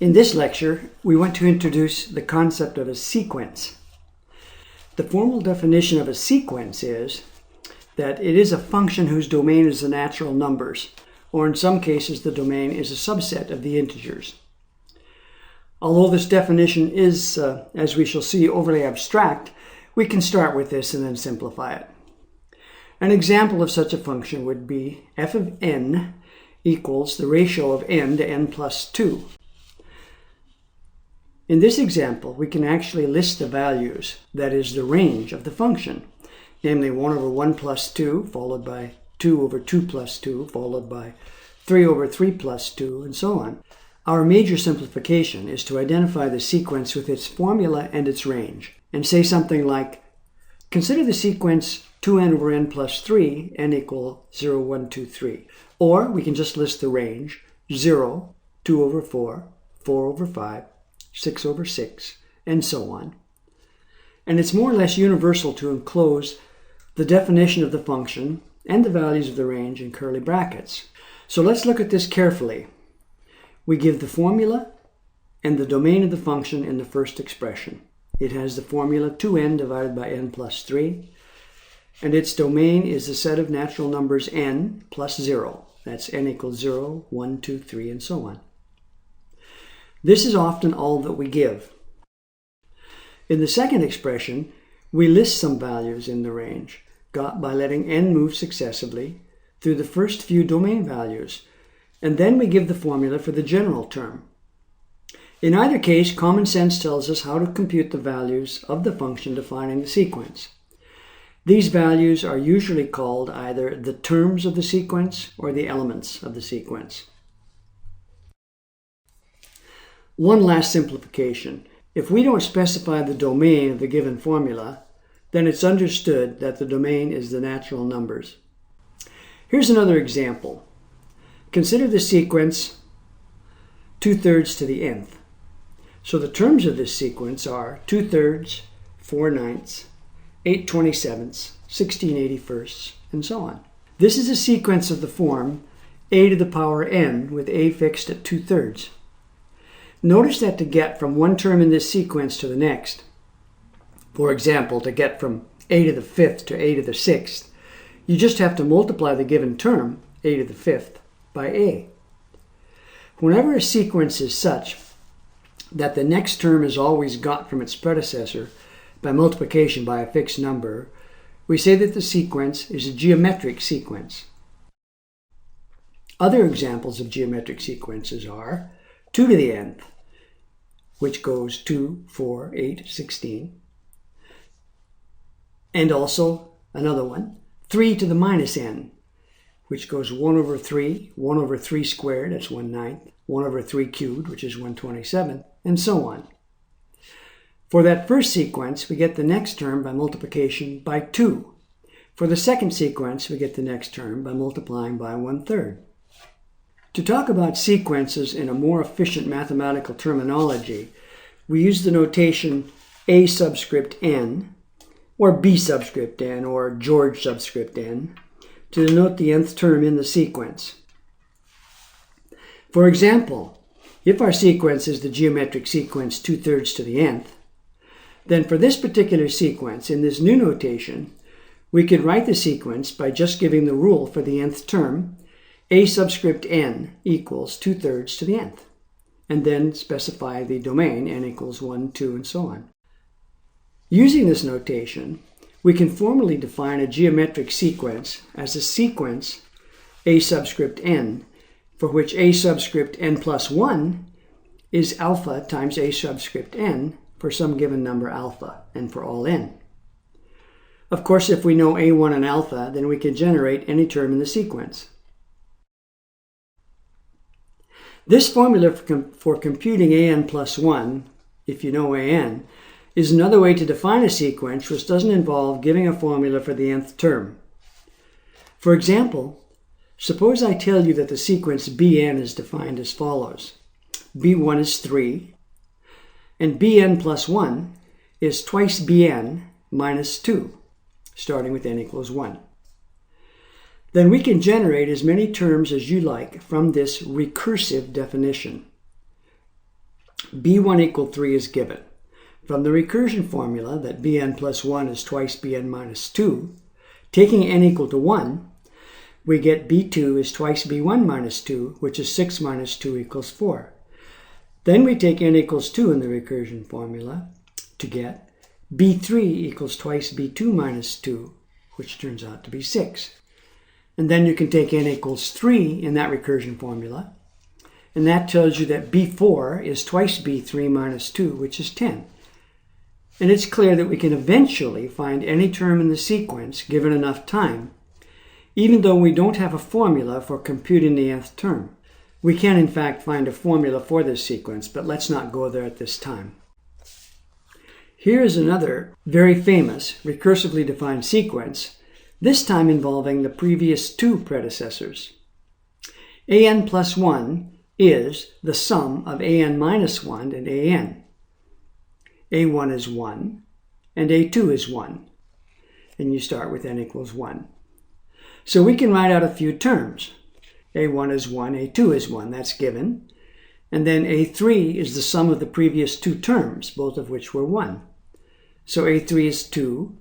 In this lecture, we want to introduce the concept of a sequence. The formal definition of a sequence is that it is a function whose domain is the natural numbers, or in some cases the domain is a subset of the integers. Although this definition is, as we shall see, overly abstract, we can start with this and then simplify it. An example of such a function would be f of n equals the ratio of n to n plus 2. In this example, we can actually list the values, that is, the range of the function, namely 1 over 1 plus 2, followed by 2 over 2 plus 2, followed by 3 over 3 plus 2, and so on. Our major simplification is to identify the sequence with its formula and its range, and say something like, consider the sequence 2n over n plus 3, n equal 0, 1, 2, 3. Or we can just list the range, 0, 2 over 4, 4 over 5, 6 over 6, and so on. And it's more or less universal to enclose the definition of the function and the values of the range in curly brackets. So let's look at this carefully. We give the formula and the domain of the function in the first expression. It has the formula 2n divided by n plus 3, and its domain is the set of natural numbers n plus 0. That's n equals 0, 1, 2, 3, and so on. This is often all that we give. In the second expression, we list some values in the range, got by letting n move successively through the first few domain values, and then we give the formula for the general term. In either case, common sense tells us how to compute the values of the function defining the sequence. These values are usually called either the terms of the sequence or the elements of the sequence. One last simplification. If we don't specify the domain of the given formula, then it's understood that the domain is the natural numbers. Here's another example. Consider the sequence 2/3 to the nth. So the terms of this sequence are 2/3, 4/9, 8/27, 16/81, and so on. This is a sequence of the form a to the power n with a fixed at 2/3. Notice that to get from one term in this sequence to the next, for example, to get from a to the 5th to a to the 6th, you just have to multiply the given term, a to the 5th, by a. Whenever a sequence is such that the next term is always got from its predecessor by multiplication by a fixed number, we say that the sequence is a geometric sequence. Other examples of geometric sequences are 2 to the nth, which goes 2, 4, 8, 16. And also another one, 3 to the minus n, which goes 1 over 3, 1 over 3 squared, that's 1/9, 1 over 3 cubed, which is 1/27, and so on. For that first sequence, we get the next term by multiplication by 2. For the second sequence, we get the next term by multiplying by 1/3. To talk about sequences in a more efficient mathematical terminology, we use the notation a subscript n, or b subscript n, or George subscript n, to denote the nth term in the sequence. For example, if our sequence is the geometric sequence 2/3 to the nth, then for this particular sequence, in this new notation, we could write the sequence by just giving the rule for the nth term, a subscript n equals 2/3 to the nth, and then specify the domain, n equals 1, 2, and so on. Using this notation, we can formally define a geometric sequence as a sequence a subscript n, for which a subscript n plus 1 is alpha times a subscript n for some given number alpha, and for all n. Of course, if we know a1 and alpha, then we can generate any term in the sequence. This formula for computing an plus 1, if you know an, is another way to define a sequence which doesn't involve giving a formula for the nth term. For example, suppose I tell you that the sequence bn is defined as follows. b1 is 3, and bn plus 1 is twice bn minus 2, starting with n equals 1. Then we can generate as many terms as you like from this recursive definition. b1 equal 3 is given. From the recursion formula that bn plus 1 is twice bn minus 2, taking n equal to 1, we get b2 is twice b1 minus 2, which is 6 minus 2 equals 4. Then we take n equals 2 in the recursion formula to get b3 equals twice b2 minus 2, which turns out to be 6. And then you can take n equals 3 in that recursion formula, and that tells you that b4 is twice b3 minus 2, which is 10. And it's clear that we can eventually find any term in the sequence given enough time, even though we don't have a formula for computing the nth term. We can in fact find a formula for this sequence, but let's not go there at this time. Here is another very famous recursively defined sequence, this time involving the previous two predecessors. an plus 1 is the sum of an minus 1 and an. a1 is 1 and a2 is 1. And you start with n equals 1. So we can write out a few terms. a1 is 1, a2 is 1, that's given. And then a3 is the sum of the previous two terms, both of which were 1. So a3 is 2.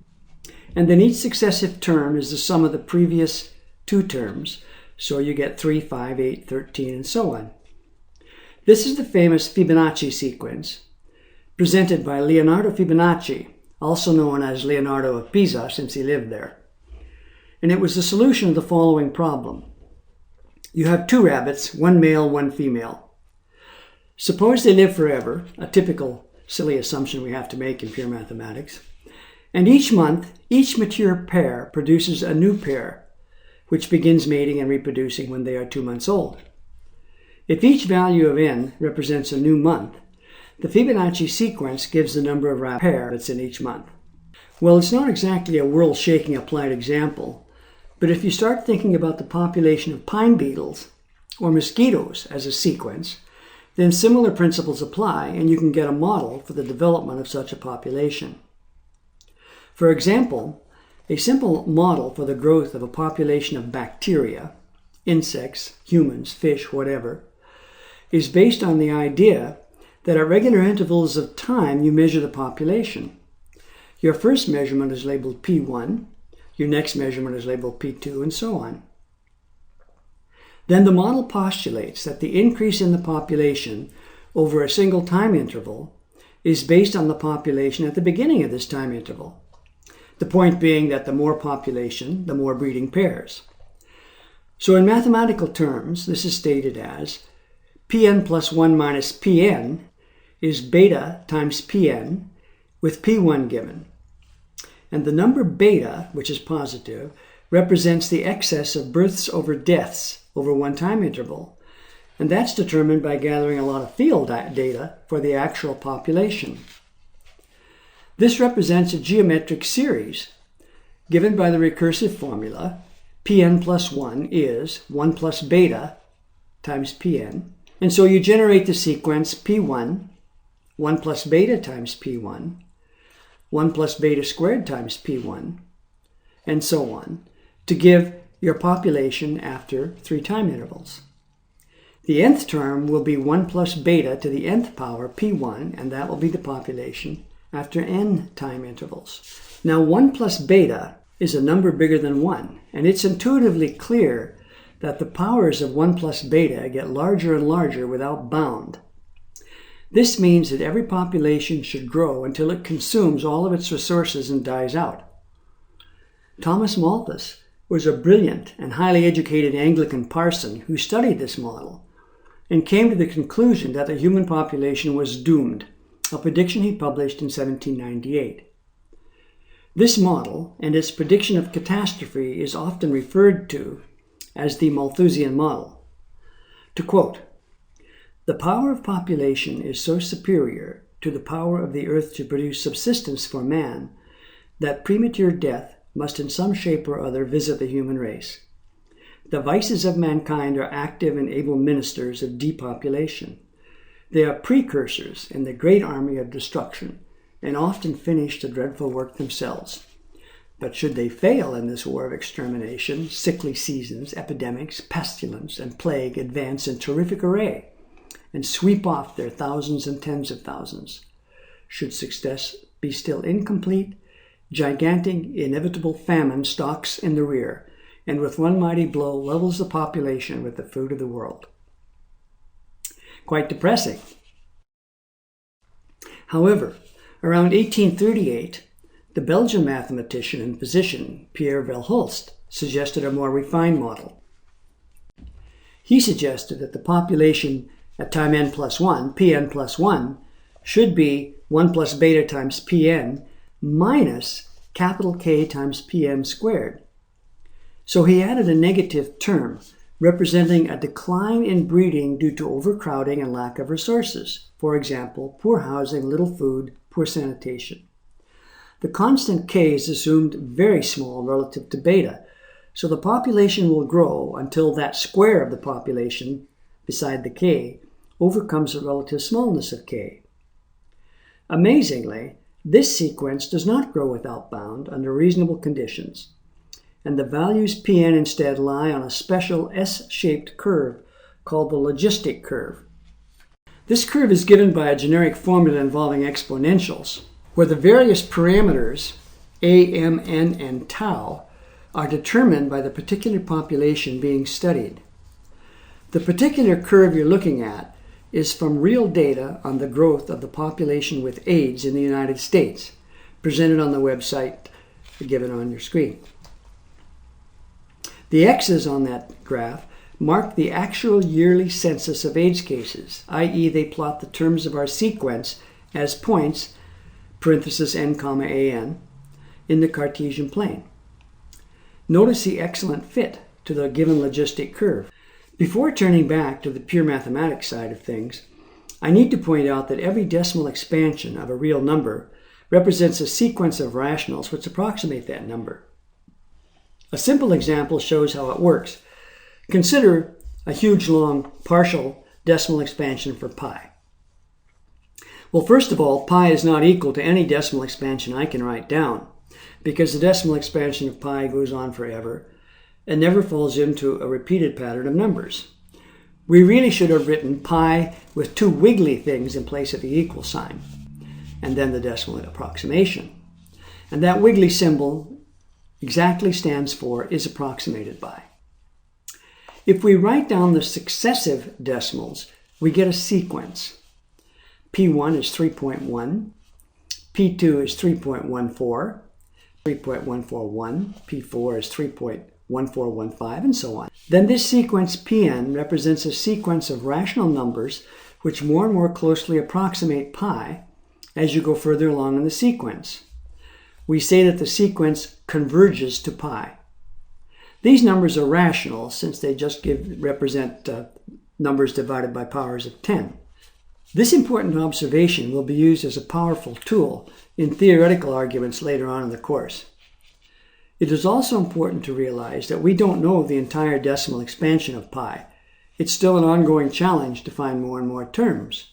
And then each successive term is the sum of the previous two terms. So you get 3, 5, 8, 13, and so on. This is the famous Fibonacci sequence, presented by Leonardo Fibonacci, also known as Leonardo of Pisa since he lived there. And it was the solution of the following problem. You have two rabbits, one male, one female. Suppose they live forever, a typical silly assumption we have to make in pure mathematics. And each month, each mature pair produces a new pair, which begins mating and reproducing when they are 2 months old. If each value of n represents a new month, the Fibonacci sequence gives the number of rabbit pairs in each month. Well, it's not exactly a world-shaking applied example, but if you start thinking about the population of pine beetles or mosquitoes as a sequence, then similar principles apply and you can get a model for the development of such a population. For example, a simple model for the growth of a population of bacteria, insects, humans, fish, whatever, is based on the idea that at regular intervals of time you measure the population. Your first measurement is labeled P1, your next measurement is labeled P2, and so on. Then the model postulates that the increase in the population over a single time interval is based on the population at the beginning of this time interval. The point being that the more population, the more breeding pairs. So in mathematical terms, this is stated as Pn plus 1 minus Pn is beta times Pn with P1 given. And the number beta, which is positive, represents the excess of births over deaths over one time interval. And that's determined by gathering a lot of field data for the actual population. This represents a geometric series given by the recursive formula. Pn plus 1 is 1 plus beta times Pn. And so you generate the sequence P1, 1 plus beta times P1, 1 plus beta squared times P1, and so on, to give your population after 3 time intervals. The nth term will be 1 plus beta to the nth power P1, and that will be the population after n time intervals. Now 1 plus beta is a number bigger than 1, and it's intuitively clear that the powers of 1 plus beta get larger and larger without bound. This means that every population should grow until it consumes all of its resources and dies out. Thomas Malthus was a brilliant and highly educated Anglican parson who studied this model and came to the conclusion that the human population was doomed, a prediction he published in 1798. This model and its prediction of catastrophe is often referred to as the Malthusian model. To quote, "The power of population is so superior to the power of the earth to produce subsistence for man that premature death must in some shape or other visit the human race. The vices of mankind are active and able ministers of depopulation. They are precursors in the great army of destruction and often finish the dreadful work themselves. But should they fail in this war of extermination, sickly seasons, epidemics, pestilence, and plague advance in terrific array, and sweep off their thousands and tens of thousands. Should success be still incomplete, gigantic, inevitable famine stalks in the rear, and with one mighty blow levels the population with the food of the world. Quite depressing. However, around 1838, the Belgian mathematician and physician PierrevilleHolst suggested a more refined model. He suggested that the population at time n plus 1, Pn plus 1, should be 1 plus beta times Pn minus capital K times Pn squared. So he added a negative term representing a decline in breeding due to overcrowding and lack of resources. For example, poor housing, little food, poor sanitation. The constant K is assumed very small relative to beta, so the population will grow until that square of the population, beside the K, overcomes the relative smallness of K. Amazingly, this sequence does not grow without bound under reasonable conditions, and the values Pn instead lie on a special S-shaped curve called the Logistic Curve. This curve is given by a generic formula involving exponentials, where the various parameters a, m, n, and tau are determined by the particular population being studied. The particular curve you're looking at is from real data on the growth of the population with AIDS in the United States, presented on the website given on your screen. The X's on that graph mark the actual yearly census of AIDS cases, i.e. they plot the terms of our sequence as points, parenthesis n, an, in the Cartesian plane. Notice the excellent fit to the given logistic curve. Before turning back to the pure mathematics side of things, I need to point out that every decimal expansion of a real number represents a sequence of rationals which approximate that number. A simple example shows how it works. Consider a huge long partial decimal expansion for pi. Well, first of all, pi is not equal to any decimal expansion I can write down, because the decimal expansion of pi goes on forever and never falls into a repeated pattern of numbers. We really should have written pi with two wiggly things in place of the equal sign, and then the decimal approximation. And that wiggly symbol exactly stands for is approximated by. If we write down the successive decimals, we get a sequence. P1 is 3.1, P2 is 3.14, 3.141, P4 is 3.1415, and so on. Then this sequence Pn represents a sequence of rational numbers which more and more closely approximate pi as you go further along in the sequence. We say that the sequence converges to pi. These numbers are rational since they just represent numbers divided by powers of 10. This important observation will be used as a powerful tool in theoretical arguments later on in the course. It is also important to realize that we don't know the entire decimal expansion of pi. It's still an ongoing challenge to find more and more terms.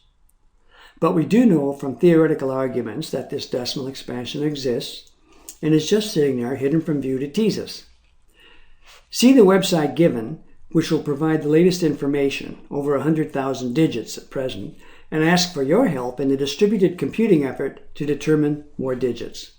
But we do know from theoretical arguments that this decimal expansion exists and is just sitting there hidden from view to tease us. See the website given, which will provide the latest information, over 100,000 digits at present, and ask for your help in the distributed computing effort to determine more digits.